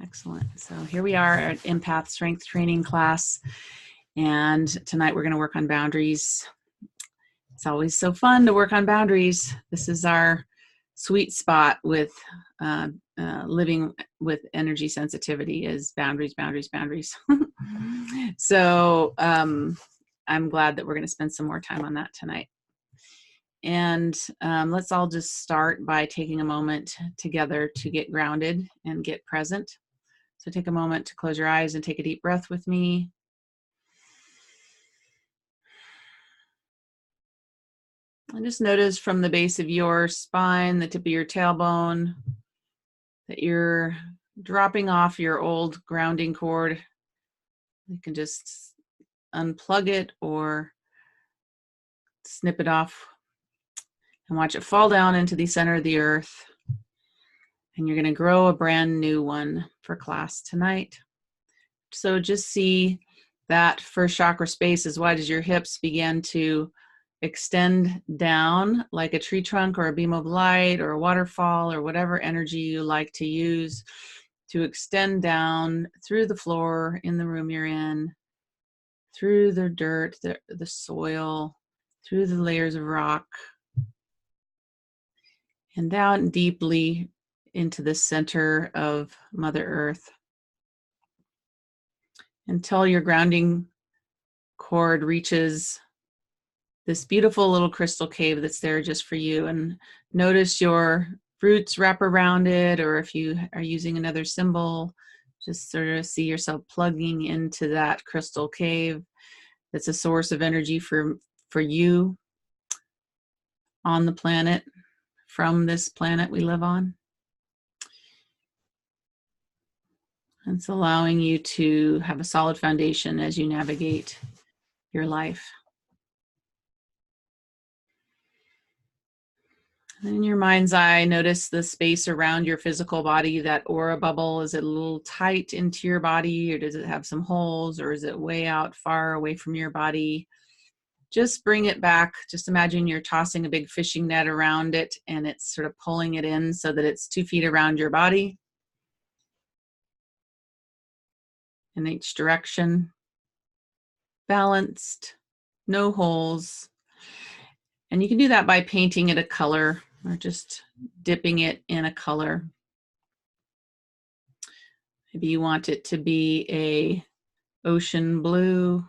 Excellent. So here we are at Empath Strength Training class, and tonight we're going to work on boundaries. It's always so fun to work on boundaries. This is our sweet spot with living with energy sensitivity, is boundaries, boundaries, boundaries. So I'm glad that we're going to spend some more time on that tonight. And let's all just start by taking a moment together to get grounded and get present. So take a moment to close your eyes and take a deep breath with me. And just notice from the base of your spine, the tip of your tailbone, that you're dropping off your old grounding cord. You can just unplug it or snip it off and watch it fall down into the center of the earth. And you're going to grow a brand new one for class tonight. So just see that first chakra space as wide as your hips begin to extend down like a tree trunk or a beam of light or a waterfall or whatever energy you like to use to extend down through the floor in the room you're in, through the dirt, the soil, through the layers of rock, and down deeply into the center of Mother Earth until your grounding cord reaches this beautiful little crystal cave that's there just for you. And notice your roots wrap around it, or if you are using another symbol, just sort of see yourself plugging into that crystal cave that's a source of energy for you on the planet, from this planet we live on. And it's allowing you to have a solid foundation as you navigate your life. In your mind's eye, notice the space around your physical body, that aura bubble. Is it a little tight into your body, or does it have some holes, or is it way out far away from your body? Just bring it back. Just imagine you're tossing a big fishing net around it and it's sort of pulling it in so that it's 2 feet around your body in each direction. Balanced, no holes. And you can do that by painting it a color or just dipping it in a color. Maybe you want it to be a ocean blue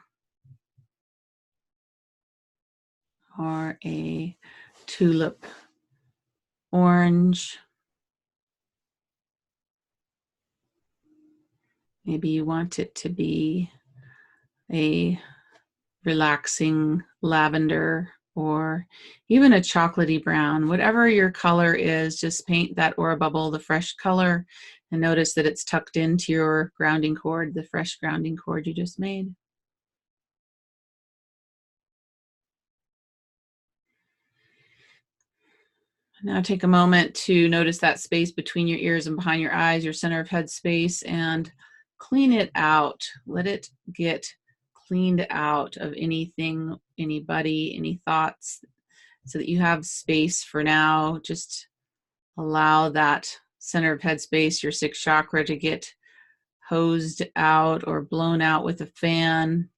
or a tulip orange. Maybe you want it to be a relaxing lavender or even a chocolatey brown. Whatever your color is, just paint that aura bubble the fresh color and notice that it's tucked into your grounding cord, the fresh grounding cord you just made. Now take a moment to notice that space between your ears and behind your eyes, your center of head space, and clean it out. Let it get cleaned out of anything, anybody, any thoughts, so that you have space for now. Just allow that center of head space, your sixth chakra, to get hosed out or blown out with a fan.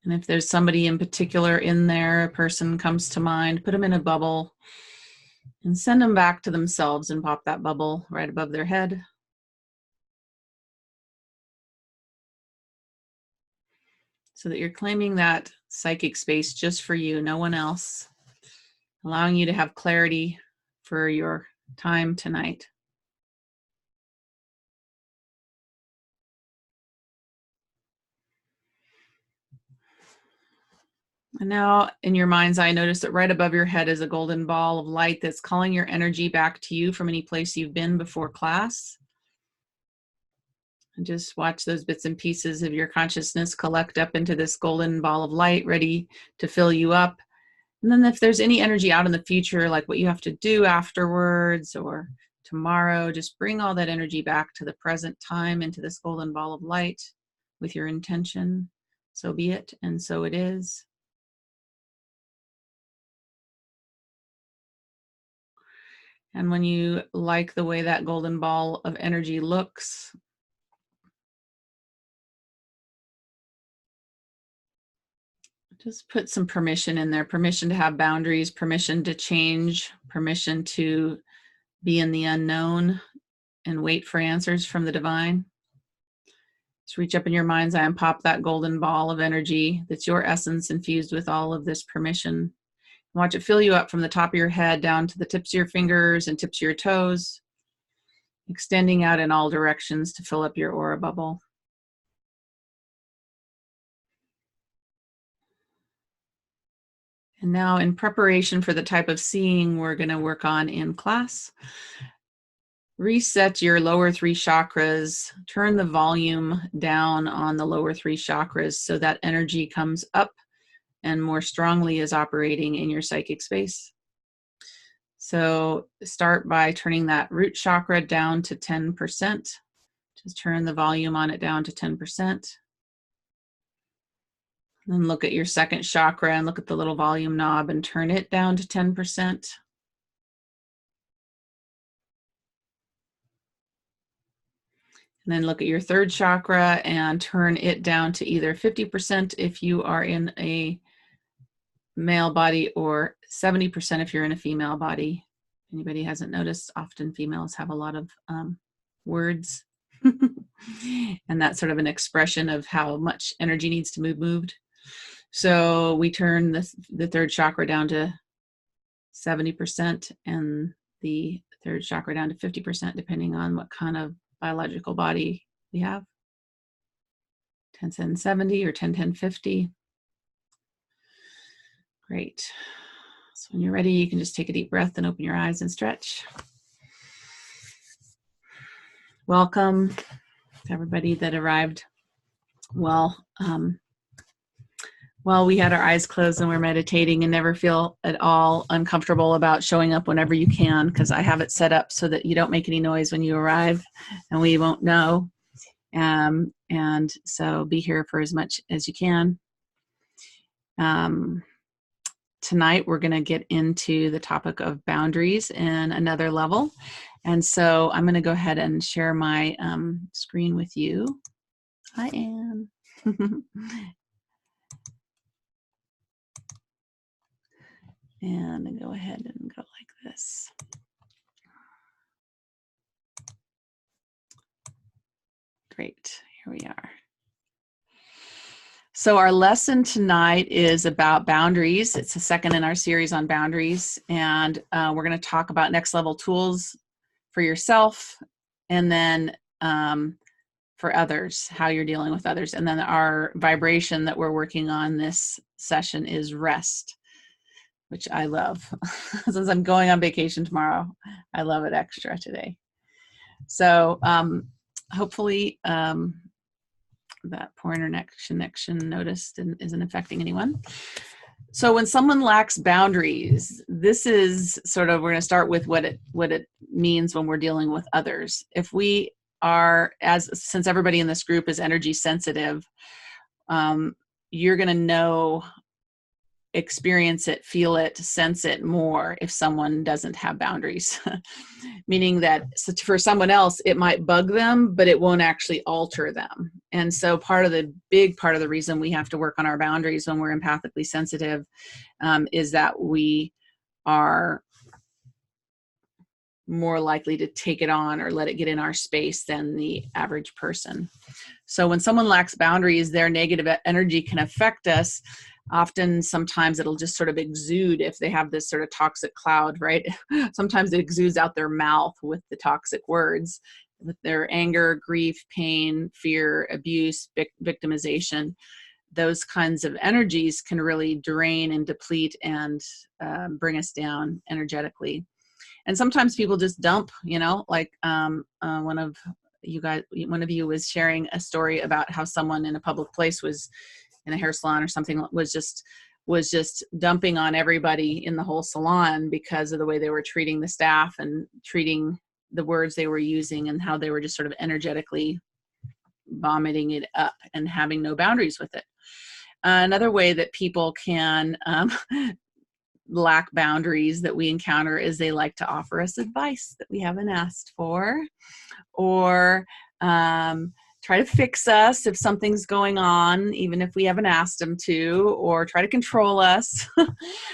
And if there's somebody in particular in there, a person comes to mind, put them in a bubble and send them back to themselves and pop that bubble right above their head. So that you're claiming that psychic space just for you, no one else, allowing you to have clarity for your time tonight. And now in your mind's eye, notice that right above your head is a golden ball of light that's calling your energy back to you from any place you've been before class. And just watch those bits and pieces of your consciousness collect up into this golden ball of light, ready to fill you up. And then if there's any energy out in the future, like what you have to do afterwards or tomorrow, just bring all that energy back to the present time into this golden ball of light with your intention. So be it, and so it is. And when you like the way that golden ball of energy looks, just put some permission in there, permission to have boundaries, permission to change, permission to be in the unknown and wait for answers from the divine. Just reach up in your mind's eye and pop that golden ball of energy that's your essence infused with all of this permission. Watch it fill you up from the top of your head down to the tips of your fingers and tips of your toes, extending out in all directions to fill up your aura bubble. And now, in preparation for the type of seeing we're going to work on in class, reset your lower 3 chakras, turn the volume down on the lower 3 chakras so that energy comes up and more strongly is operating in your psychic space. So start by turning that root chakra down to 10%. Just turn the volume on it down to 10%. Then look at your second chakra and look at the little volume knob and turn it down to 10%. And then look at your third chakra and turn it down to either 50% if you are in a male body or 70% if you're in a female body. Anybody hasn't noticed, often females have a lot of words. And that's sort of an expression of how much energy needs to be moved. So we turn the third chakra down to 70% and the third chakra down to 50%, depending on what kind of biological body we have. 10-10-70 or 10-10-50. Great. So when you're ready, you can just take a deep breath and open your eyes and stretch. Welcome to everybody that arrived while we had our eyes closed and we're meditating, and never feel at all uncomfortable about showing up whenever you can, because I have it set up so that you don't make any noise when you arrive and we won't know. And so be here for as much as you can. Tonight, we're going to get into the topic of boundaries in another level. And so I'm going to go ahead and share my screen with you. Hi, Anne. And go ahead and go like this. Great, here we are. So our lesson tonight is about boundaries. It's the second in our series on boundaries. And we're going to talk about next level tools for yourself, and then for others, how you're dealing with others. And then our vibration that we're working on this session is rest, which I love. Since I'm going on vacation tomorrow, I love it extra today. So hopefully that poor internet connection noticed isn't affecting anyone. So when someone lacks boundaries, this is sort of, we're going to start with what it means when we're dealing with others. If we are, since everybody in this group is energy sensitive, you're going to know, experience it, feel it, sense it more if someone doesn't have boundaries. Meaning that for someone else, it might bug them, but it won't actually alter them. And so big part of the reason we have to work on our boundaries when we're empathically sensitive is that we are more likely to take it on or let it get in our space than the average person. So when someone lacks boundaries, their negative energy can affect us. Often, sometimes it'll just sort of exude if they have this sort of toxic cloud, right? Sometimes it exudes out their mouth with the toxic words, with their anger, grief, pain, fear, abuse, victimization. Those kinds of energies can really drain and deplete and bring us down energetically. And sometimes people just dump, like one of you was sharing a story about how someone in a public place was in a hair salon or something, was just dumping on everybody in the whole salon because of the way they were treating the staff and treating the words they were using, and how they were just sort of energetically vomiting it up and having no boundaries with it. Another way that people can lack boundaries that we encounter is they like to offer us advice that we haven't asked for, or try to fix us if something's going on, even if we haven't asked them to, or try to control us.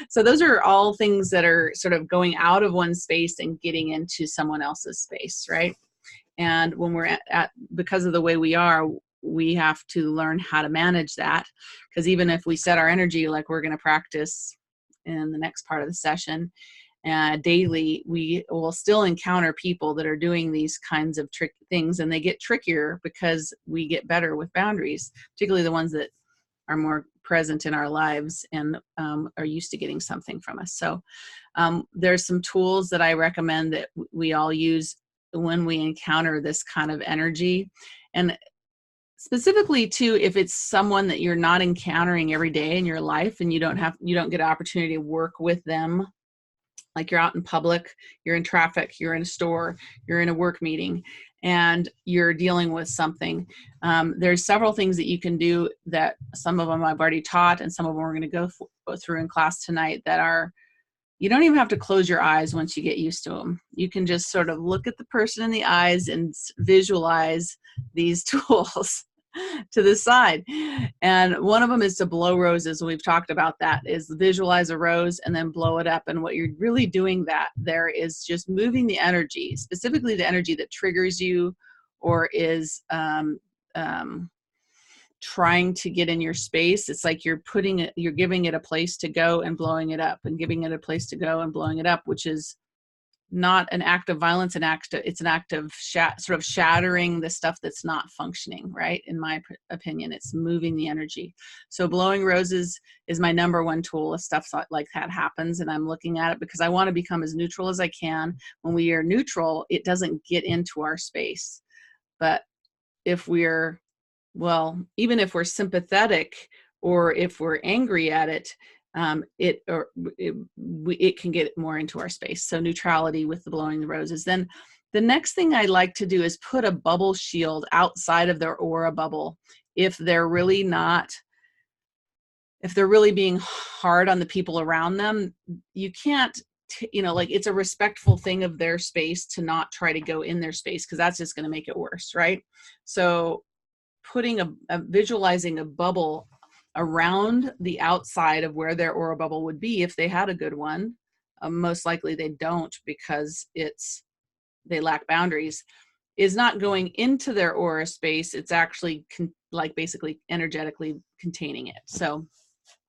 So those are all things that are sort of going out of one space and getting into someone else's space, right? And when we're because of the way we are, we have to learn how to manage that. Because even if we set our energy like we're going to practice in the next part of the session, daily, we will still encounter people that are doing these kinds of trick things, and they get trickier because we get better with boundaries, particularly the ones that are more present in our lives and are used to getting something from us. So there's some tools that I recommend that we all use when we encounter this kind of energy. And specifically too, if it's someone that you're not encountering every day in your life and you don't get an opportunity to work with them, like you're out in public, you're in traffic, you're in a store, you're in a work meeting, and you're dealing with something. There's several things that you can do that some of them I've already taught, and some of them we're going to go through in class tonight that are, you don't even have to close your eyes once you get used to them. You can just sort of look at the person in the eyes and visualize these tools to the side. And one of them is to blow roses. We've talked about that, is visualize a rose and then blow it up. And what you're really doing there is just moving the energy, specifically the energy that triggers you or is trying to get in your space. It's like you're giving it a place to go and blowing it up, and giving it a place to go and blowing it up, which is not an act of violence, it's an act of sort of shattering the stuff that's not functioning, right? In my opinion, it's moving the energy. So blowing roses is my number one tool if stuff like that happens, and I'm looking at it because I want to become as neutral as I can. When we are neutral, it doesn't get into our space. But if we're, well, even if we're sympathetic or if we're angry at it, it can get more into our space. So neutrality with the blowing the roses. Then the next thing I like to do is put a bubble shield outside of their aura bubble. If they're really being hard on the people around them, you can't, like, it's a respectful thing of their space to not try to go in their space, because that's just going to make it worse, right? So putting visualizing a bubble around the outside of where their aura bubble would be if they had a good one. Most likely they don't, because they lack boundaries, is not going into their aura space. It's actually basically energetically containing it. So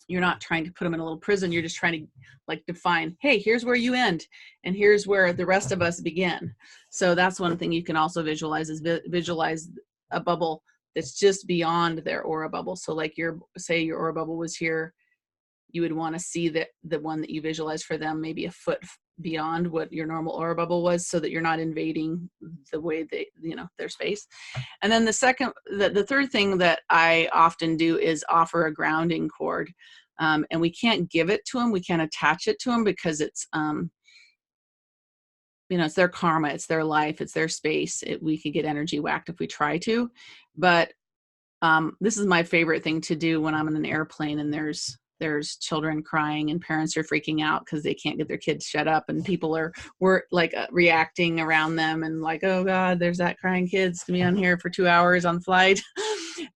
you're not trying to put them in a little prison. You're just trying to define, hey, here's where you end and here's where the rest of us begin. So that's one thing you can also visualize, is visualize a bubble that's just beyond their aura bubble. So like say your aura bubble was here, you would want to see that the one that you visualize for them maybe a foot beyond what your normal aura bubble was, so that you're not invading the way their space. And then the third thing that I often do is offer a grounding cord. And we can't give it to them. We can't attach it to them because it's, it's their karma, it's their life, it's their space. We could get energy whacked if we try to. But this is my favorite thing to do when I'm in an airplane and there's children crying and parents are freaking out because they can't get their kids shut up, and people are reacting around them and like, oh God, there's that crying kid's to be on here for 2 hours on flight.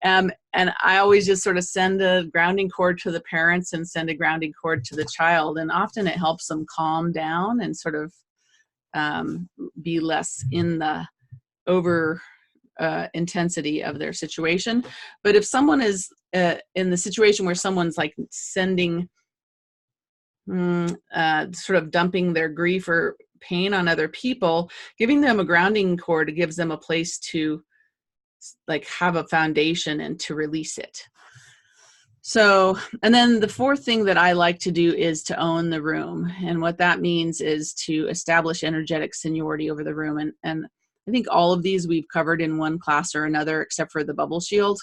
And I always just sort of send a grounding cord to the parents and send a grounding cord to the child. And often it helps them calm down and sort of be less in the over intensity of their situation. But if someone is in the situation where someone's like sending sort of dumping their grief or pain on other people, giving them a grounding cord gives them a place to have a foundation and to release it. So, and then the fourth thing that I like to do is to own the room. And what that means is to establish energetic seniority over the room. And I think all of these we've covered in one class or another, except for the bubble shield.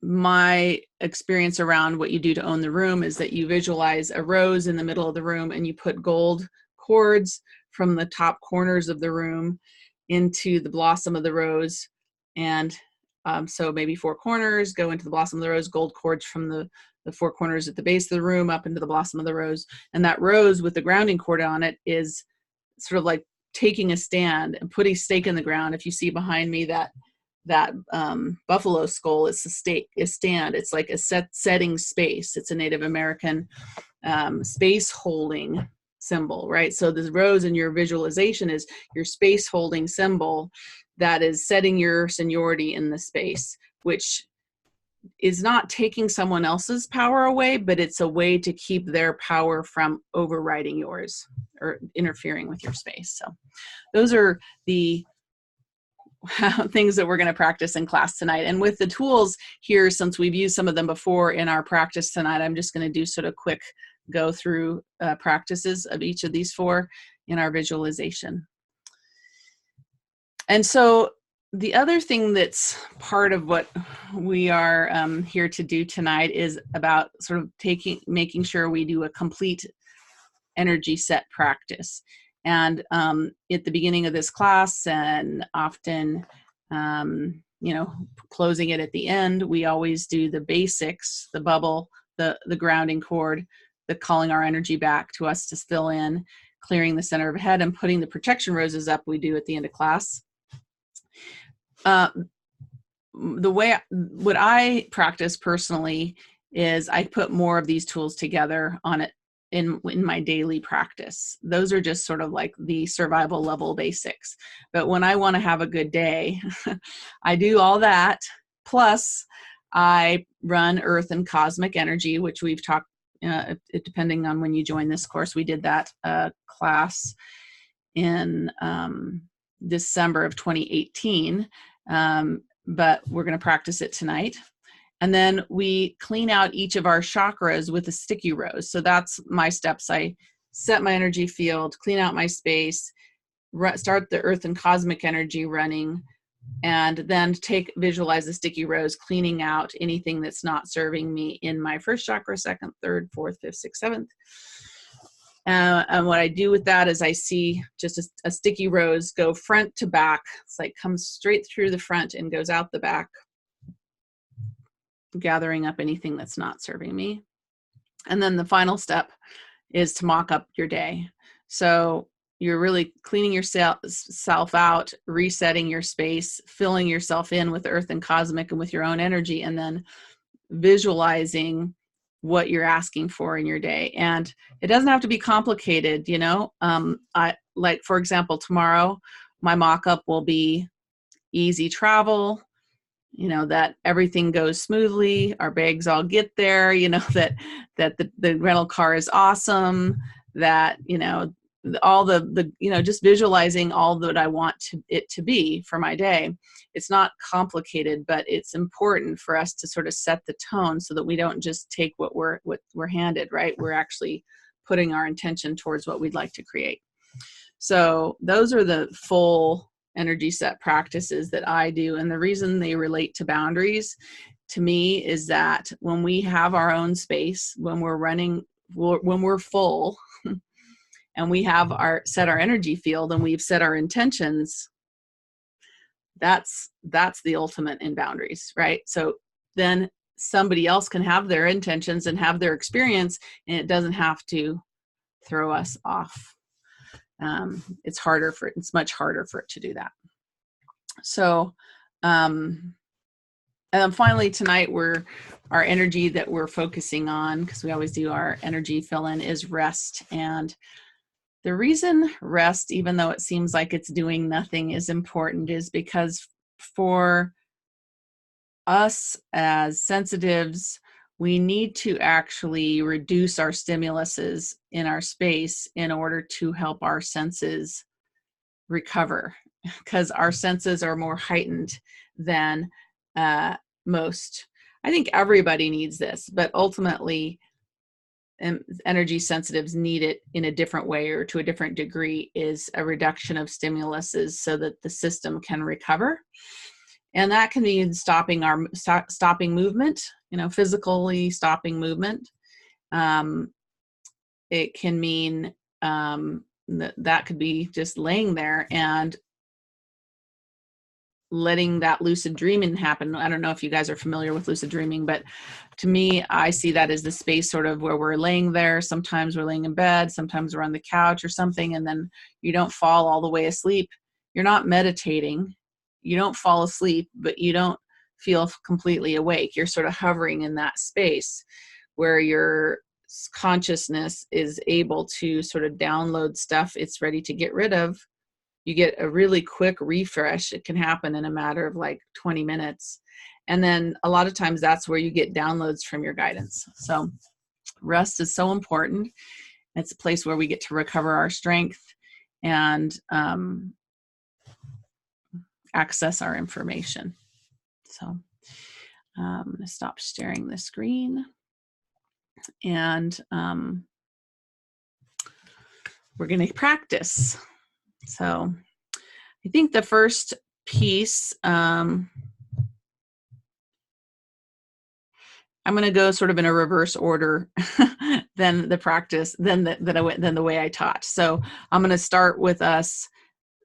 My experience around what you do to own the room is that you visualize a rose in the middle of the room, and you put gold cords from the top corners of the room into the blossom of the rose. And so maybe 4 corners go into the blossom of the rose, gold cords from the the four corners at the base of the room up into the blossom of the rose. And that rose with the grounding cord on it is sort of like taking a stand and putting stake in the ground. If you see behind me that buffalo skull, it's a stand. It's like a setting space. It's a Native American space holding symbol, right? So this rose in your visualization is your space holding symbol that is setting your seniority in the space, which is not taking someone else's power away, but it's a way to keep their power from overriding yours or interfering with your space. So those are the things that we're going to practice in class tonight. And with the tools here, since we've used some of them before in our practice tonight, I'm just going to do sort of quick go through practices of each of these four in our visualization. And so the other thing that's part of what we are here to do tonight is about sort of making sure we do a complete energy set practice. And at the beginning of this class, and often, closing it at the end, we always do the basics, the bubble, the grounding cord, the calling our energy back to us to fill in, clearing the center of the head, and putting the protection roses up we do at the end of class. What I practice personally is I put more of these tools together on it in my daily practice. Those are just sort of like the survival level basics. But when I want to have a good day, I do all that. Plus, I run Earth and Cosmic Energy, which we've talked, depending on when you join this course, we did that class in December of 2018. But we're going to practice it tonight. And then we clean out each of our chakras with a sticky rose. So that's my steps. I set my energy field, clean out my space, start the Earth and Cosmic Energy running, and then visualize the sticky rose, cleaning out anything that's not serving me in my first chakra, second, third, fourth, fifth, sixth, seventh. And what I do with that is I see just a sticky rose go front to back. It's like comes straight through the front and goes out the back, gathering up anything that's not serving me. And then the final step is to mock up your day. So you're really cleaning yourself out, resetting your space, filling yourself in with Earth and Cosmic and with your own energy, and then visualizing what you're asking for in your day. And it doesn't have to be complicated, for example, tomorrow, my mock-up will be easy travel, that everything goes smoothly, our bags all get there, that the rental car is awesome, that, all the just visualizing all that I want it to be for my day. It's not complicated, but it's important for us to sort of set the tone so that we don't just take what we're handed, right? We're actually putting our intention towards what we'd like to create. So those are the full energy set practices that I do. And the reason they relate to boundaries to me is that when we have our own space, when we're full, and we have set our energy field and we've set our intentions, that's the ultimate in boundaries, right? So then somebody else can have their intentions and have their experience, and it doesn't have to throw us off. It's much harder for it to do that. So, and then finally tonight, our energy that we're focusing on, because we always do our energy fill-in, is rest. And the reason rest, even though it seems like it's doing nothing, is important is because for us as sensitives, we need to actually reduce our stimuluses in our space in order to help our senses recover, because our senses are more heightened than most. I think everybody needs this, but ultimately energy sensitives need it in a different way or to a different degree, is a reduction of stimuluses so that the system can recover. And that can mean stopping movement, physically stopping movement. It can mean that could be just laying there and letting that lucid dreaming happen. I don't know if you guys are familiar with lucid dreaming, but to me, I see that as the space sort of where we're laying there. Sometimes we're laying in bed, sometimes we're on the couch or something, and then you don't fall all the way asleep. You're not meditating. You don't fall asleep, but you don't feel completely awake. You're sort of hovering in that space where your consciousness is able to sort of download stuff it's ready to get rid of. You get a really quick refresh. It can happen in a matter of like 20 minutes. And then a lot of times that's where you get downloads from your guidance. So rest is so important. It's a place where we get to recover our strength and access our information. So I'm going to stop sharing the screen. And we're going to practice. So I think the first piece, I'm going to go sort of in a reverse order than the practice, than the way I taught. So I'm going to start with us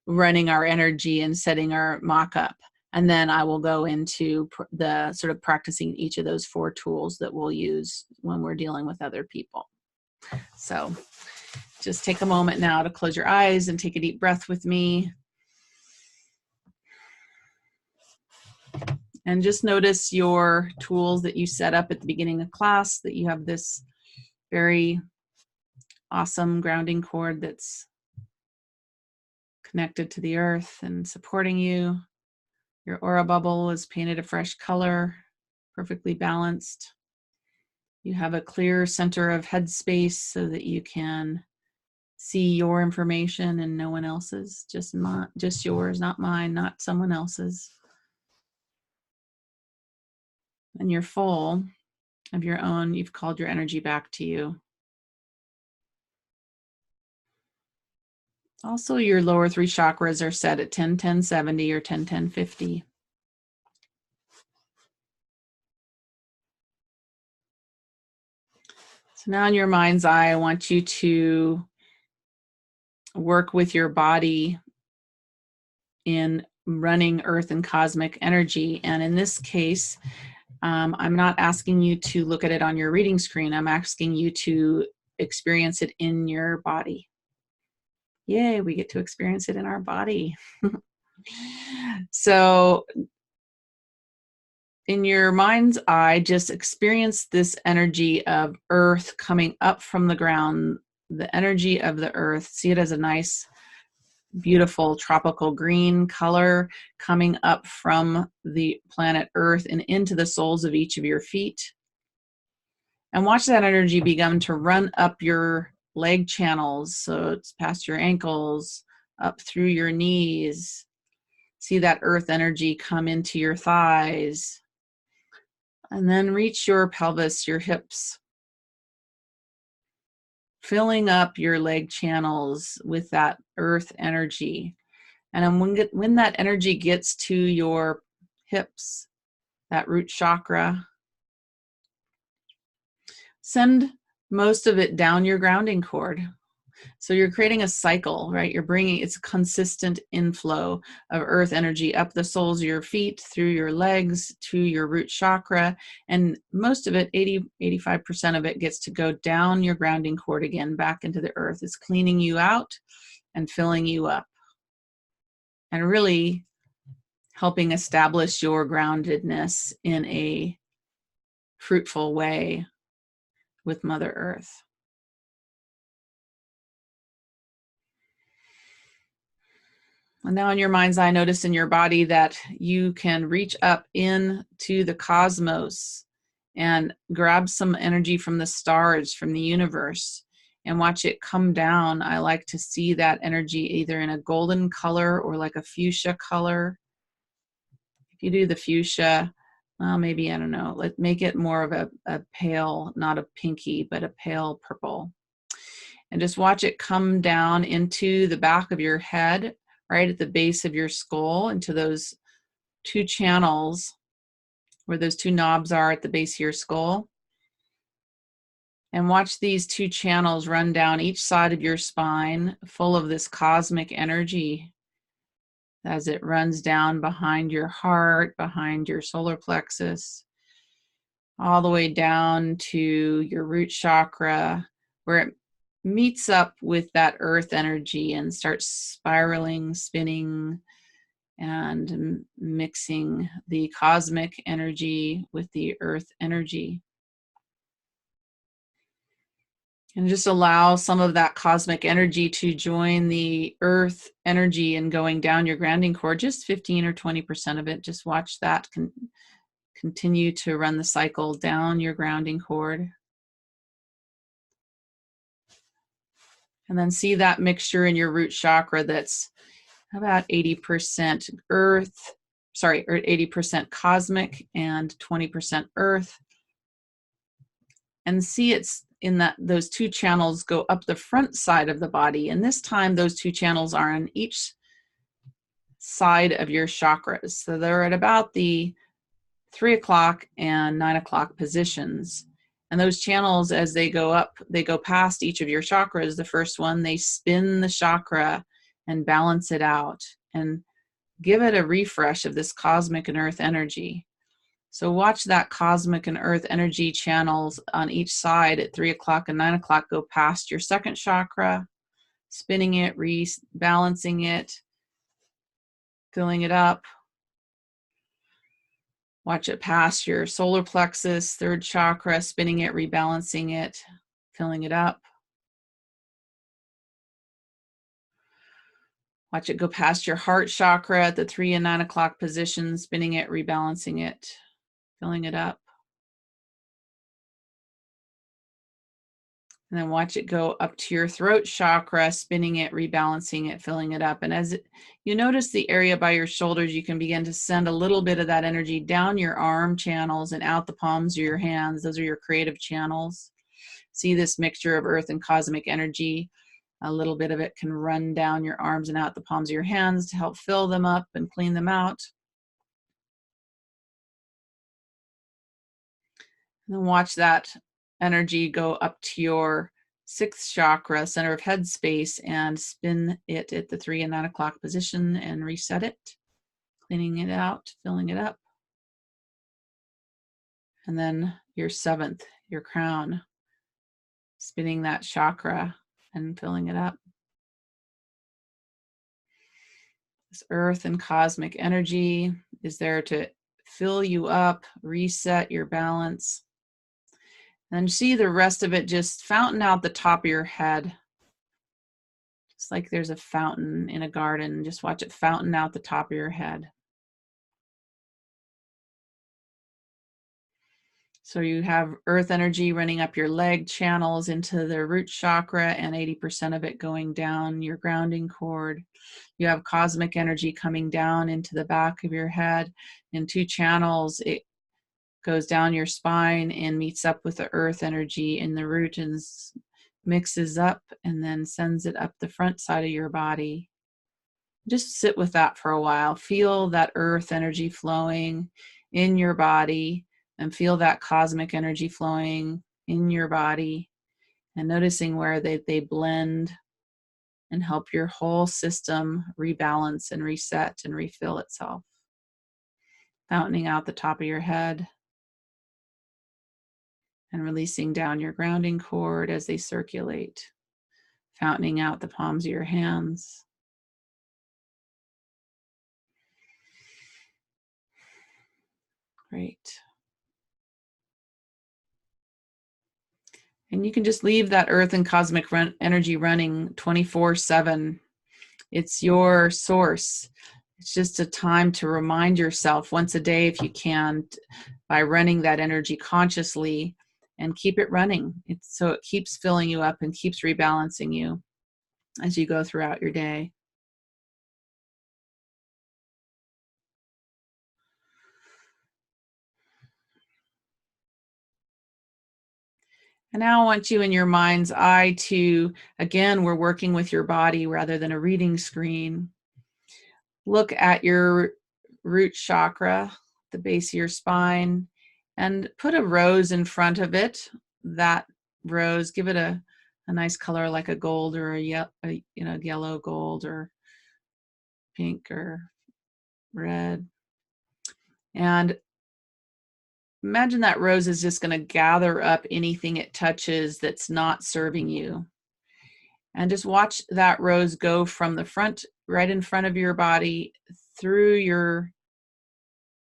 running our energy and setting our mock-up. And then I will go into the sort of practicing each of those 4 tools that we'll use when we're dealing with other people. So just take a moment now to close your eyes and take a deep breath with me. And just notice your tools that you set up at the beginning of class, that you have this very awesome grounding cord that's connected to the earth and supporting you. Your aura bubble is painted a fresh color, perfectly balanced. You have a clear center of headspace so that you can see your information and no one else's, just yours, not mine, not someone else's. And you're full of your own, you've called your energy back to you. Also, your lower 3 chakras are set at 10, 10, 70 or 10, 10, 50. So now in your mind's eye, I want you to work with your body in running earth and cosmic energy. And in this case, I'm not asking you to look at it on your reading screen. I'm asking you to experience it in your body. Yay, we get to experience it in our body. So in your mind's eye, just experience this energy of earth coming up from the ground, the energy of the earth. See it as a nice, beautiful tropical green color coming up from the planet Earth and into the soles of each of your feet. And watch that energy begin to run up your leg channels. So it's past your ankles, up through your knees. See that earth energy come into your thighs. And then reach your pelvis, your hips, filling up your leg channels with that earth energy. And when that energy gets to your hips, that root chakra, send most of it down your grounding cord. So you're creating a cycle, right? It's a consistent inflow of earth energy up the soles of your feet, through your legs, to your root chakra. And most of it, 85% of it gets to go down your grounding cord again, back into the earth. It's cleaning you out and filling you up. And really helping establish your groundedness in a fruitful way with Mother Earth. And now in your mind's eye, notice in your body that you can reach up into the cosmos and grab some energy from the stars, from the universe, and watch it come down. I like to see that energy either in a golden color or like a fuchsia color. If you do the fuchsia, well, maybe, I don't know, let's make it more of a pale, not a pinky, but a pale purple. And just watch it come down into the back of your head, right at the base of your skull, into those 2 channels where those 2 knobs are at the base of your skull. And watch these 2 channels run down each side of your spine, full of this cosmic energy. as it runs down behind your heart, behind your solar plexus, all the way down to your root chakra, where it meets up with that earth energy and starts spiraling, spinning, and mixing the cosmic energy with the earth energy. And just allow some of that cosmic energy to join the earth energy and going down your grounding cord, just 15 or 20% of it. Just watch that continue to run the cycle down your grounding cord. And then see that mixture in your root chakra that's about 80% earth, or 80% cosmic and 20% earth. And see it's in that those two channels go up the front side of the body. And this time those two channels are on each side of your chakras. So they're at about the 3 o'clock and 9 o'clock positions. And those channels, as they go up, they go past each of your chakras. The first one, they spin the chakra and balance it out and give it a refresh of this cosmic and earth energy. So watch that cosmic and earth energy channels on each side at 3 o'clock and 9 o'clock go past your second chakra, spinning it, rebalancing it, filling it up. Watch it pass your solar plexus, third chakra, spinning it, rebalancing it, filling it up. Watch it go past your heart chakra at the 3 and 9 o'clock position, spinning it, rebalancing it, filling it up. And then watch it go up to your throat chakra, spinning it, rebalancing it, filling it up. And as you notice the area by your shoulders, you can begin to send a little bit of that energy down your arm channels and out the palms of your hands. Those are your creative channels. See this mixture of earth and cosmic energy. A little bit of it can run down your arms and out the palms of your hands to help fill them up and clean them out. And then watch that energy go up to your sixth chakra, center of head space, and spin it at the 3 and 9 o'clock position and reset it, cleaning it out, filling it up. And then your seventh, your crown, spinning that chakra and filling it up. This earth and cosmic energy is there to fill you up, reset your balance. And see the rest of it just fountain out the top of your head. Just like there's a fountain in a garden. Just watch it fountain out the top of your head. So you have earth energy running up your leg channels into the root chakra and 80% of it going down your grounding cord. You have cosmic energy coming down into the back of your head in two channels. It goes down your spine and meets up with the earth energy in the root and mixes up and then sends it up the front side of your body. Just sit with that for a while. Feel that earth energy flowing in your body and feel that cosmic energy flowing in your body and noticing where they blend and help your whole system rebalance and reset and refill itself. Fountaining out the top of your head and releasing down your grounding cord as they circulate, fountaining out the palms of your hands. Great. And you can just leave that earth and cosmic energy running 24/7. It's your source. It's just a time to remind yourself once a day, if you can, by running that energy consciously and keep it running. So it keeps filling you up and keeps rebalancing you as you go throughout your day. And now I want you in your mind's eye to, again, we're working with your body rather than a reading screen. Look at your root chakra, the base of your spine, and put a rose in front of it. That rose, give it a nice color like a gold or a yellow gold or pink or red. And imagine that rose is just going to gather up anything it touches that's not serving you. And just watch that rose go from the front, right in front of your body, through your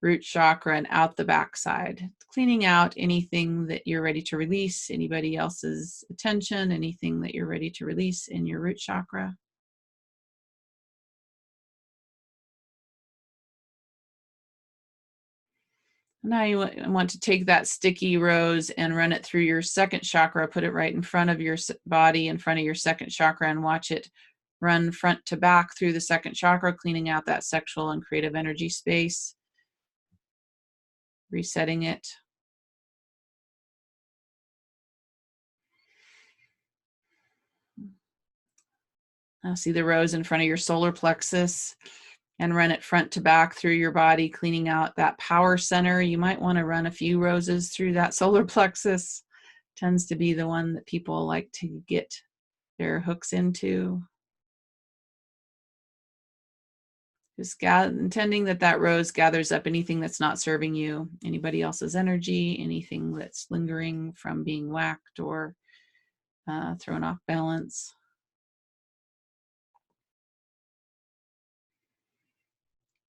root chakra and out the backside, cleaning out anything that you're ready to release, anybody else's attention, anything that you're ready to release in your root chakra. Now you want to take that sticky rose and run it through your second chakra, put it right in front of your body, in front of your second chakra, and watch it run front to back through the second chakra, cleaning out that sexual and creative energy space, resetting it. Now see the rose in front of your solar plexus and run it front to back through your body, cleaning out that power center. You might want to run a few roses through that solar plexus. Tends to be the one that people like to get their hooks into. Just intending that rose gathers up anything that's not serving you, anybody else's energy, anything that's lingering from being whacked or thrown off balance.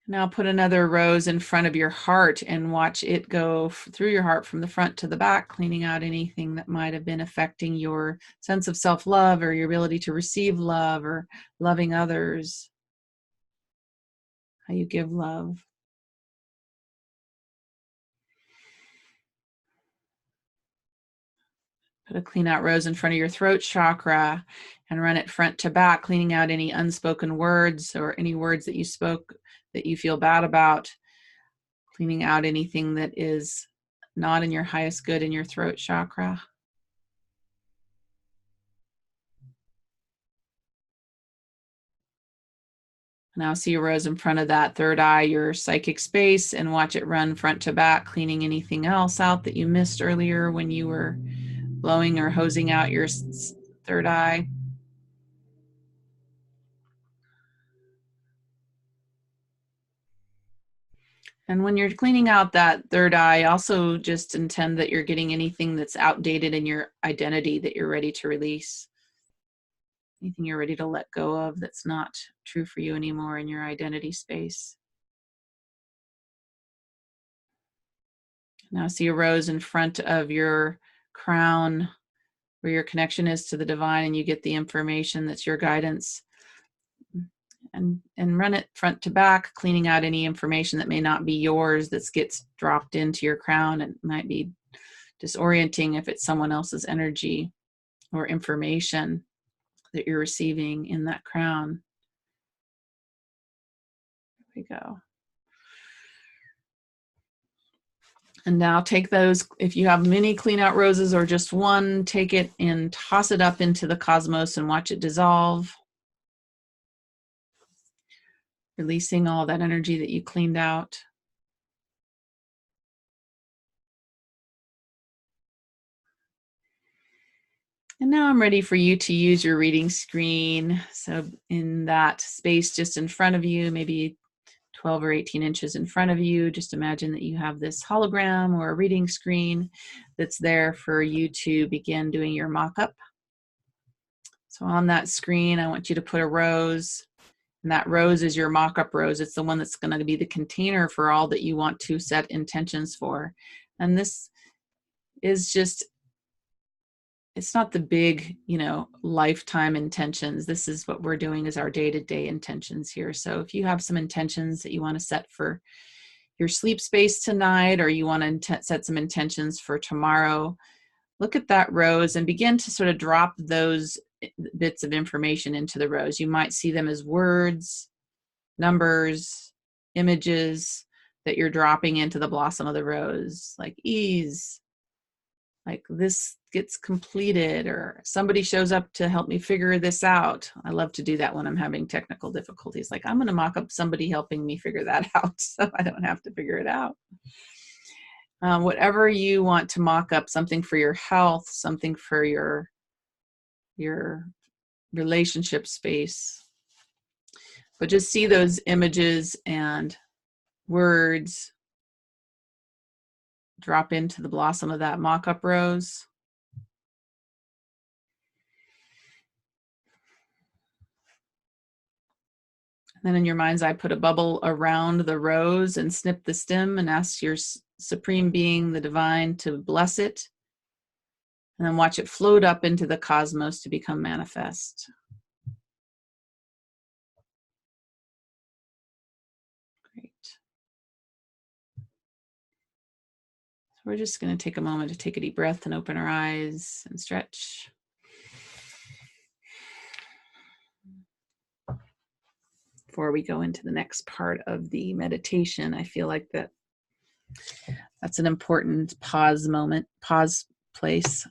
Now put another rose in front of your heart and watch it go through your heart from the front to the back, cleaning out anything that might have been affecting your sense of self-love or your ability to receive love or loving others, how you give love. Put a clean out rose in front of your throat chakra and run it front to back, cleaning out any unspoken words or any words that you spoke that you feel bad about, cleaning out anything that is not in your highest good in your throat chakra. Now see a rose in front of that third eye, your psychic space, and watch it run front to back, cleaning anything else out that you missed earlier when you were blowing or hosing out your third eye. And when you're cleaning out that third eye, also just intend that you're getting anything that's outdated in your identity that you're ready to release. Anything you're ready to let go of that's not true for you anymore in your identity space. Now see a rose in front of your crown where your connection is to the divine and you get the information that's your guidance. And run it front to back, cleaning out any information that may not be yours that gets dropped into your crown. It might be disorienting if it's someone else's energy or information that you're receiving in that crown. There we go. And now take those, if you have many clean out roses or just one, take it and toss it up into the cosmos and watch it dissolve, releasing all that energy that you cleaned out. And now I'm ready for you to use your reading screen. So in that space just in front of you, maybe 12 or 18 inches in front of you, just imagine that you have this hologram or a reading screen that's there for you to begin doing your mock-up. So on that screen, I want you to put a rose, and that rose is your mock-up rose. It's the one that's going to be the container for all that you want to set intentions for. And this is just, it's not the big, lifetime intentions. This is what we're doing as our day-to-day intentions here. So if you have some intentions that you want to set for your sleep space tonight, or you want to set some intentions for tomorrow, look at that rose and begin to sort of drop those bits of information into the rose. You might see them as words, numbers, images that you're dropping into the blossom of the rose, like ease, like this gets completed, or somebody shows up to help me figure this out. I love to do that when I'm having technical difficulties. Like, I'm going to mock up somebody helping me figure that out so I don't have to figure it out. Whatever you want to mock up, something for your health, something for your relationship space. But just see those images and words drop into the blossom of that mock-up rose. Then in your mind's eye, put a bubble around the rose and snip the stem and ask your supreme being, the divine, to bless it. And then watch it float up into the cosmos to become manifest. Great. So we're just going to take a moment to take a deep breath and open our eyes and stretch. Before we go into the next part of the meditation, I feel like that's an important pause moment, pause place.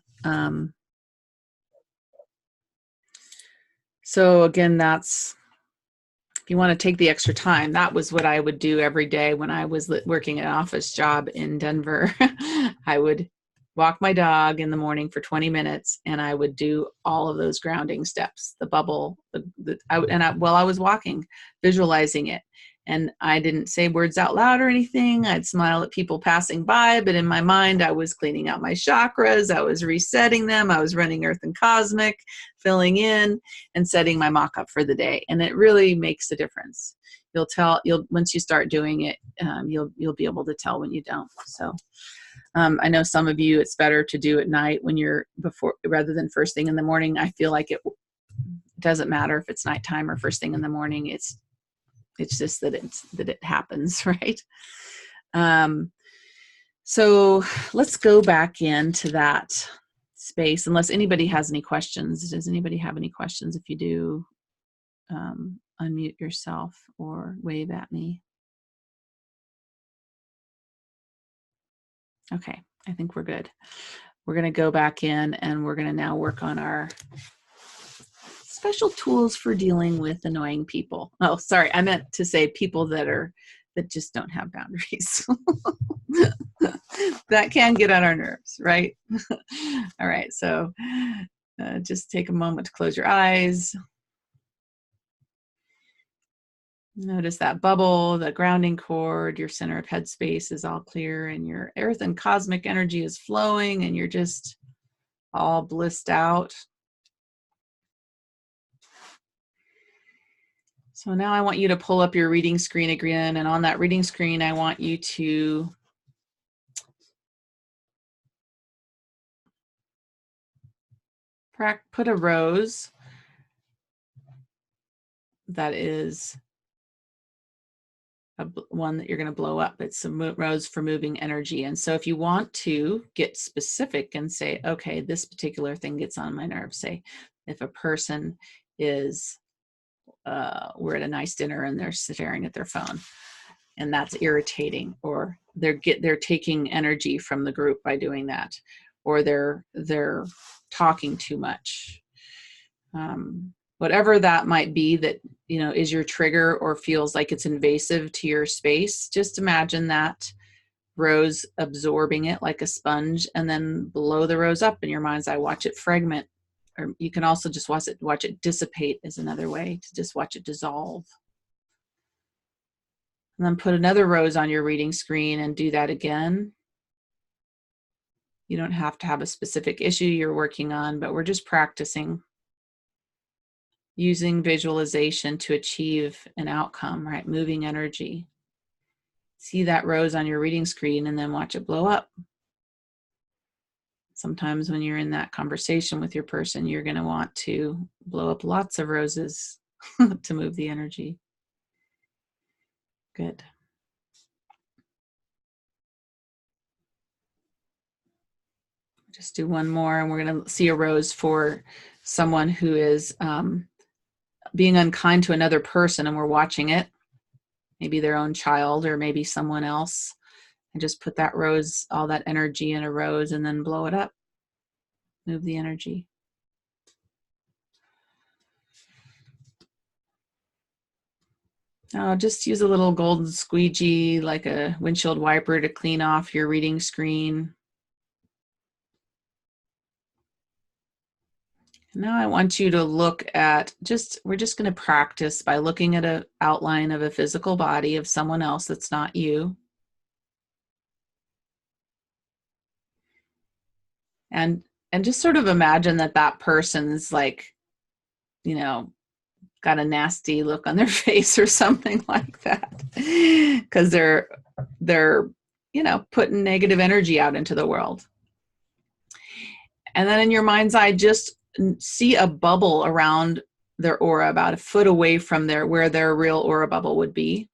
So again, if you want to take the extra time, that was what I would do every day when I was working an office job in Denver. I would walk my dog in the morning for 20 minutes and I would do all of those grounding steps, the bubble, while I was walking, visualizing it. And I didn't say words out loud or anything. I'd smile at people passing by, but in my mind, I was cleaning out my chakras. I was resetting them. I was running earth and cosmic, filling in and setting my mock-up for the day. And it really makes a difference. Once you start doing it, you'll be able to tell when you don't. So I know some of you, it's better to do at night rather than first thing in the morning. I feel like it doesn't matter if it's nighttime or first thing in the morning. It's just that it happens, right? So let's go back into that space, unless anybody has any questions. Does anybody have any questions? If you do, unmute yourself or wave at me. Okay, I think we're good. We're going to go back in and we're going to now work on our special tools for dealing with annoying people. Oh, sorry, I meant to say people that just don't have boundaries. That can get on our nerves, right? All right, so just take a moment to close your eyes. Notice that bubble, the grounding cord, your center of headspace is all clear and your earth and cosmic energy is flowing and you're just all blissed out. So now I want you to pull up your reading screen again, and on that reading screen, I want you to put a rose that is one that you're going to blow up. It's a rose for moving energy. And so if you want to get specific and say, okay, this particular thing gets on my nerves, say if a person is we're at a nice dinner and they're staring at their phone and that's irritating, or they're taking energy from the group by doing that, or they're talking too much, whatever that might be that is your trigger or feels like it's invasive to your space. Just imagine that rose absorbing it like a sponge and then blow the rose up in your mind's eye. Watch it fragment. Or you can also just watch it dissipate is another way to just watch it dissolve. And then put another rose on your reading screen and do that again. You don't have to have a specific issue you're working on, but we're just practicing using visualization to achieve an outcome, right? Moving energy. See that rose on your reading screen and then watch it blow up. Sometimes when you're in that conversation with your person, you're going to want to blow up lots of roses to move the energy. Good. Just do one more, and we're going to see a rose for someone who is being unkind to another person, and we're watching it. Maybe their own child or maybe someone else. And just put that rose, all that energy in a rose, and then blow it up. Move the energy. Now just use a little golden squeegee, like a windshield wiper, to clean off your reading screen. Now I want you to look at we're just going to practice by looking at an outline of a physical body of someone else that's not you. And just sort of imagine that that person's like, you know, got a nasty look on their face or something like that. Because they're, you know, putting negative energy out into the world. And then in your mind's eye, just see a bubble around their aura about a foot away from where their real aura bubble would be,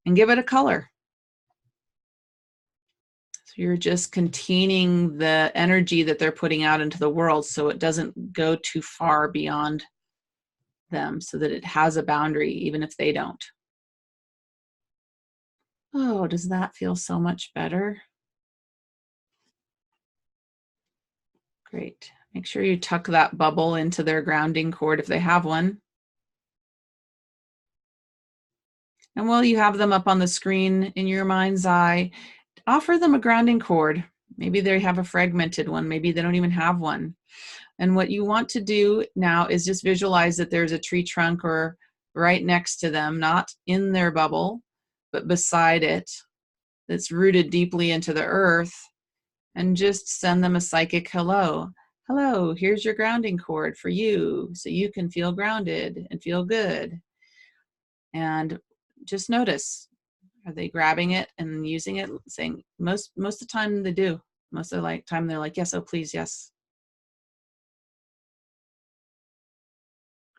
and give it a color. So you're just containing the energy that they're putting out into the world so it doesn't go too far beyond them, so that it has a boundary even if they don't. Oh, does that feel so much better? Great. Make sure you tuck that bubble into their grounding cord if they have one. And while you have them up on the screen in your mind's eye, offer them a grounding cord. Maybe they have a fragmented one. Maybe they don't even have one. And what you want to do now is just visualize that there's a tree trunk or right next to them, not in their bubble, but beside it, that's rooted deeply into the earth. And just send them a psychic hello. Hello, here's your grounding cord for you so you can feel grounded and feel good. And just notice, are they grabbing it and using it, saying, most of the time they do. Most of the time they're like, yes, oh please, yes.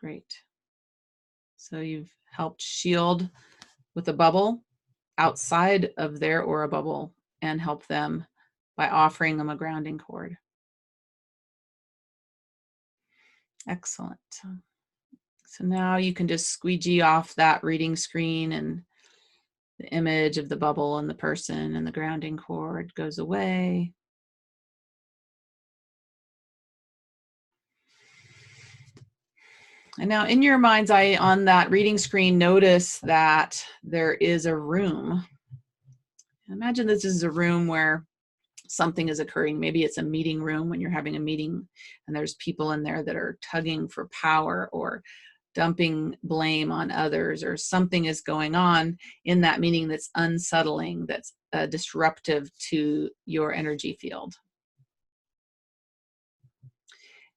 Great. So you've helped shield with a bubble outside of their aura bubble and help them by offering them a grounding cord. Excellent. So now you can just squeegee off that reading screen, and the image of the bubble and the person and the grounding cord goes away. And now in your mind's eye on that reading screen, notice that there is a room. Imagine this is a room where something is occurring. Maybe it's a meeting room when you're having a meeting and there's people in there that are tugging for power or dumping blame on others, or something is going on in that meeting that's unsettling, that's disruptive to your energy field.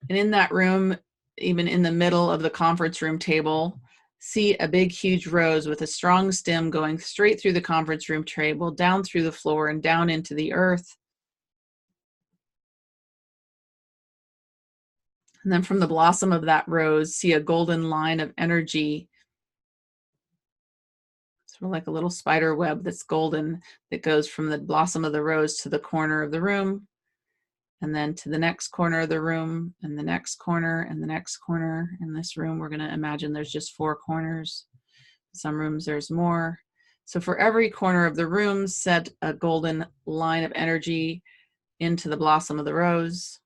And in that room, even in the middle of the conference room table, see a big, huge rose with a strong stem going straight through the conference room table, down through the floor and down into the earth. And then from the blossom of that rose, see a golden line of energy, sort of like a little spider web that's golden, that goes from the blossom of the rose to the corner of the room, and then to the next corner of the room, and the next corner, and the next corner. In this room, we're going to imagine there's just 4 corners. Some rooms there's more. So for every corner of the room, set a golden line of energy into the blossom of the rose.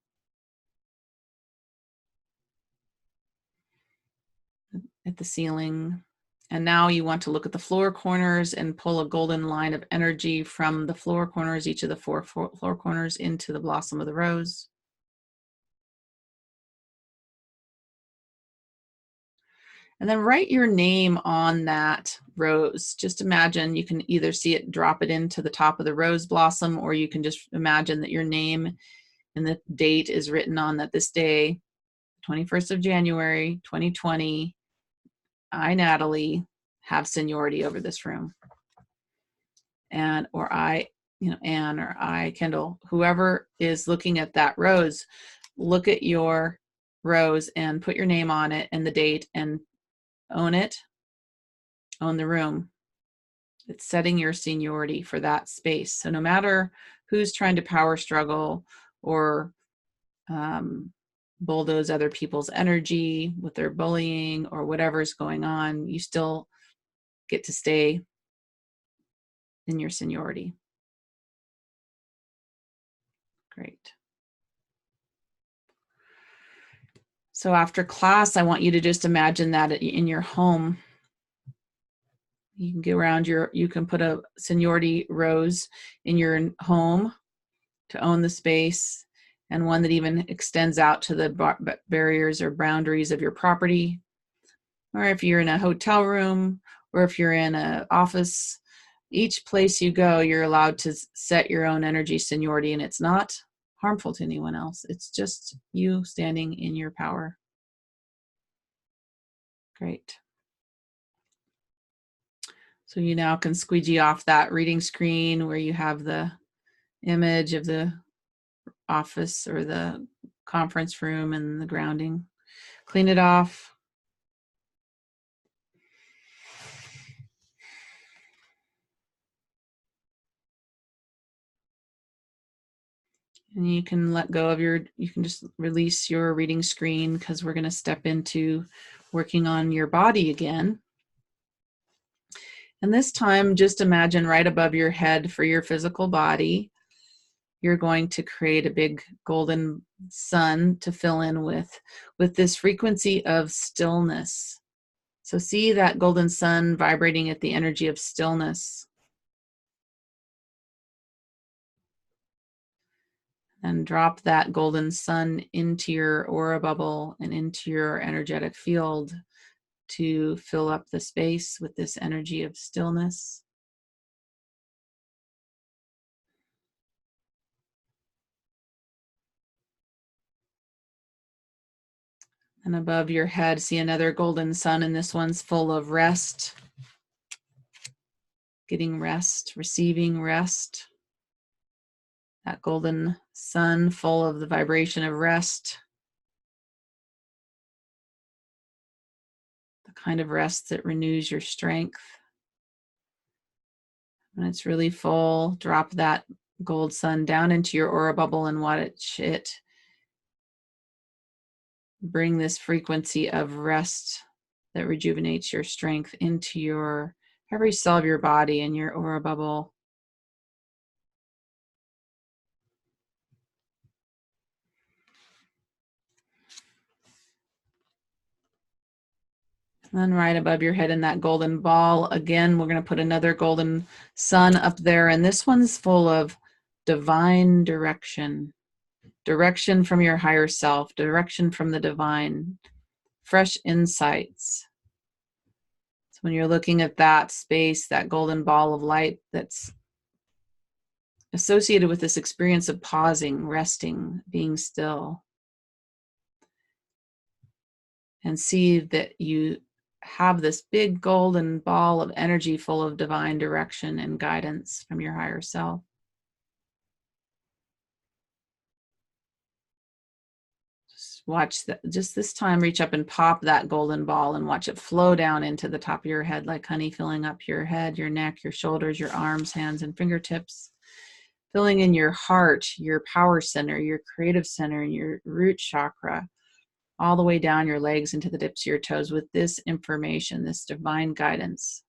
At the ceiling. And now you want to look at the floor corners and pull a golden line of energy from the floor corners, each of the 4 floor corners, into the blossom of the rose. And then write your name on that rose. Just imagine, you can either see it, drop it into the top of the rose blossom, or you can just imagine that your name and the date is written on that this day, 21st of January, 2020, I, Natalie, have seniority over this room. And, or I, Anne, or I, Kendall, whoever is looking at that rose, look at your rose and put your name on it and the date and own it, own the room. It's setting your seniority for that space. So no matter who's trying to power struggle or bulldoze other people's energy with their bullying or whatever's going on, you still get to stay in your seniority. Great. So after class, I want you to just imagine that in your home. You can go around you can put a seniority rose in your home to own the space. and one that even extends out to the barriers or boundaries of your property. Or if you're in a hotel room, or if you're in an office, each place you go, you're allowed to set your own energy seniority, and it's not harmful to anyone else. It's just you standing in your power. Great. So you now can squeegee off that reading screen where you have the image of the office or the conference room and the grounding. Clean it off. And you can let go of you can just release your reading screen, because we're going to step into working on your body again. And this time, just imagine right above your head for your physical body, you're going to create a big golden sun to fill in with this frequency of stillness. So see that golden sun vibrating at the energy of stillness. And drop that golden sun into your aura bubble and into your energetic field to fill up the space with this energy of stillness. And above your head, see another golden sun, and this one's full of rest, getting rest, receiving rest. That golden sun full of the vibration of rest, the kind of rest that renews your strength. When it's really full, drop that gold sun down into your aura bubble and watch it bring this frequency of rest that rejuvenates your strength into your every cell of your body and your aura bubble. And then right above your head in that golden ball, again, we're going to put another golden sun up there. And this one's full of divine direction, direction from your higher self, direction from the divine, fresh insights. So when you're looking at that space, that golden ball of light that's associated with this experience of pausing, resting, being still, and see that you have this big golden ball of energy full of divine direction and guidance from your higher self. Just watch that. Just this time, reach up and pop that golden ball and watch it flow down into the top of your head like honey, filling up your head, your neck, your shoulders, your arms, hands, and fingertips, filling in your heart, your power center, your creative center, and your root chakra, all the way down your legs into the tips of your toes with this information, this divine guidance,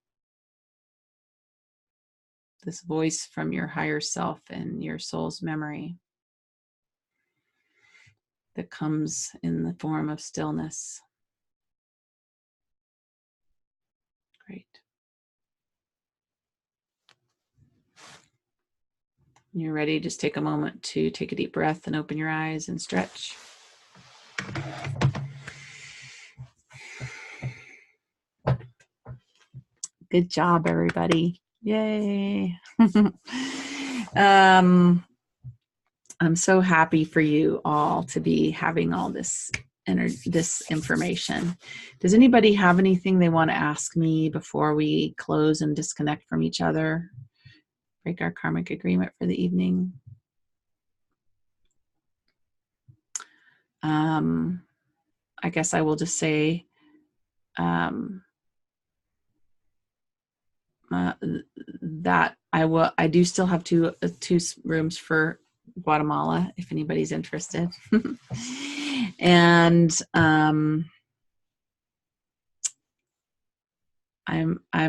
this voice from your higher self and your soul's memory that comes in the form of stillness. Great. When you're ready, just take a moment to take a deep breath and open your eyes and stretch. Good job, everybody. Yay. I'm so happy for you all to be having all this this information. Does anybody have anything they want to ask me before we close and disconnect from each other? Break our karmic agreement for the evening. I guess I will just say that I do still have two rooms for Guatemala if anybody's interested. And I'm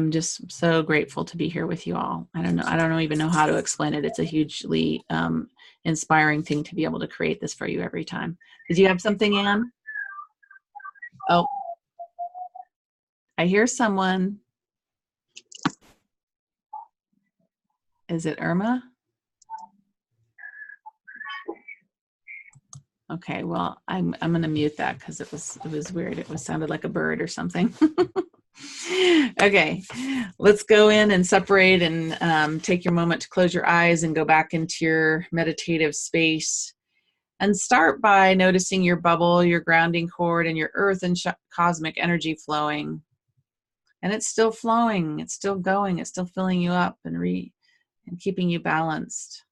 just so grateful to be here with you all. I don't even know how to explain it. It's a hugely inspiring thing to be able to create this for you every time. Did you have something, Anne? Oh, I hear someone. Is it Irma? Okay, well, I'm going to mute that because it was weird. It sounded like a bird or something. Okay, let's go in and separate and take your moment to close your eyes and go back into your meditative space. And start by noticing your bubble, your grounding cord, and your earth and cosmic energy flowing. And it's still flowing, it's still going, it's still filling you up and keeping you balanced.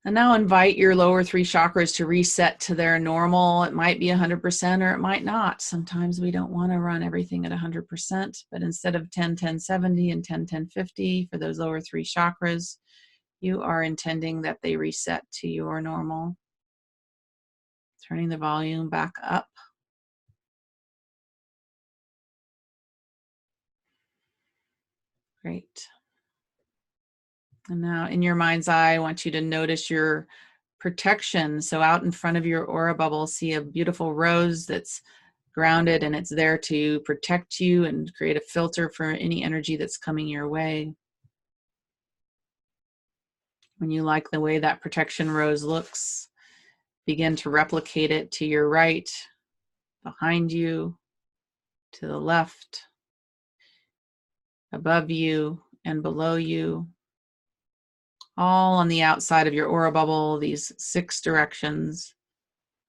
And now invite your lower 3 chakras to reset to their normal. It might be 100% or it might not. Sometimes we don't want to run everything at 100%, but instead of 10, 10, 70 and 10, 10, 50 for those lower 3 chakras, you are intending that they reset to your normal. Turning the volume back up. Great. And now in your mind's eye, I want you to notice your protection. So out in front of your aura bubble, see a beautiful rose that's grounded and it's there to protect you and create a filter for any energy that's coming your way. When you like the way that protection rose looks, begin to replicate it to your right, behind you, to the left, above you, and below you. All on the outside of your aura bubble, these 6 directions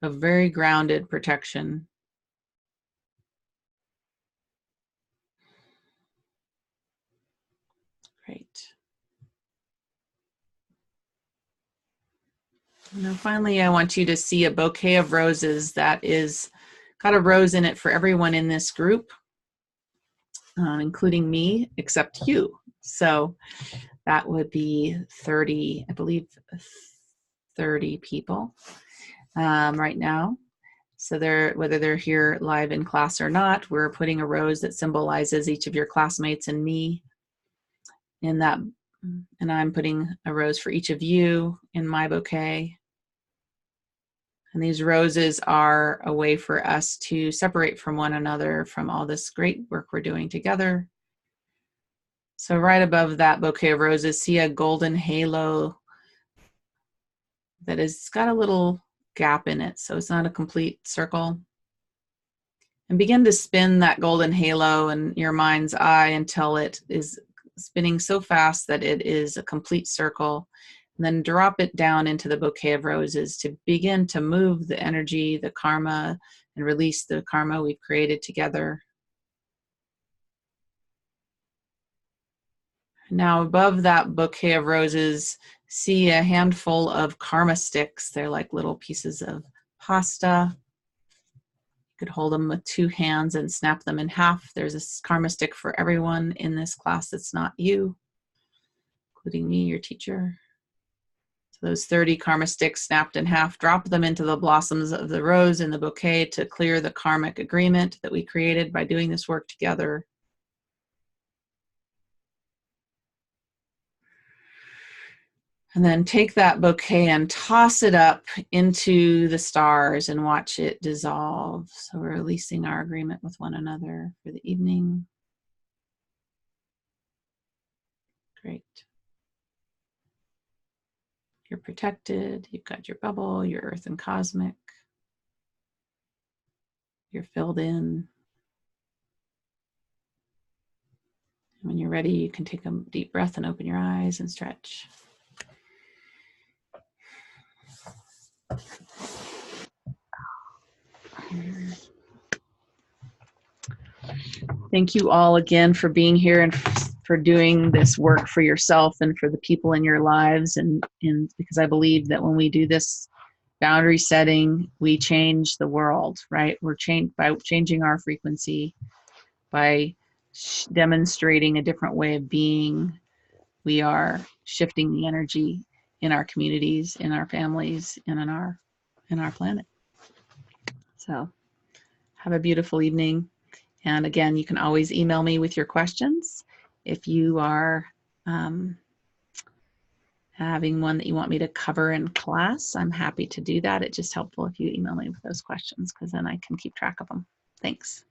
of very grounded protection. Great. Now finally, I want you to see a bouquet of roses that is got a rose in it for everyone in this group, including me, except you. So that would be 30, I believe 30 people right now. So whether they're here live in class or not, we're putting a rose that symbolizes each of your classmates and me in that, and I'm putting a rose for each of you in my bouquet. And these roses are a way for us to separate from one another from all this great work we're doing together. So right above that bouquet of roses, see a golden halo that has got a little gap in it, so it's not a complete circle. And begin to spin that golden halo in your mind's eye until it is spinning so fast that it is a complete circle. And then drop it down into the bouquet of roses to begin to move the energy, the karma, and release the karma we've created together. Now above that bouquet of roses, see a handful of karma sticks. They're like little pieces of pasta. You could hold them with 2 hands and snap them in half. There's a karma stick for everyone in this class that's not you, including me, your teacher. So those 30 karma sticks snapped in half, drop them into the blossoms of the rose in the bouquet to clear the karmic agreement that we created by doing this work together. And then take that bouquet and toss it up into the stars and watch it dissolve. So we're releasing our agreement with one another for the evening. Great. You're protected. You've got your bubble, your earth and cosmic. You're filled in. When you're ready, you can take a deep breath and open your eyes and stretch. Thank you all again for being here and for doing this work for yourself and for the people in your lives. And because I believe that when we do this boundary setting, we change the world, right? We're by changing our frequency, by demonstrating a different way of being. We are shifting the energy in our communities, in our families, and in our planet. So have a beautiful evening. And again, you can always email me with your questions. If you are having one that you want me to cover in class, I'm happy to do that. It's just helpful if you email me with those questions because then I can keep track of them. Thanks.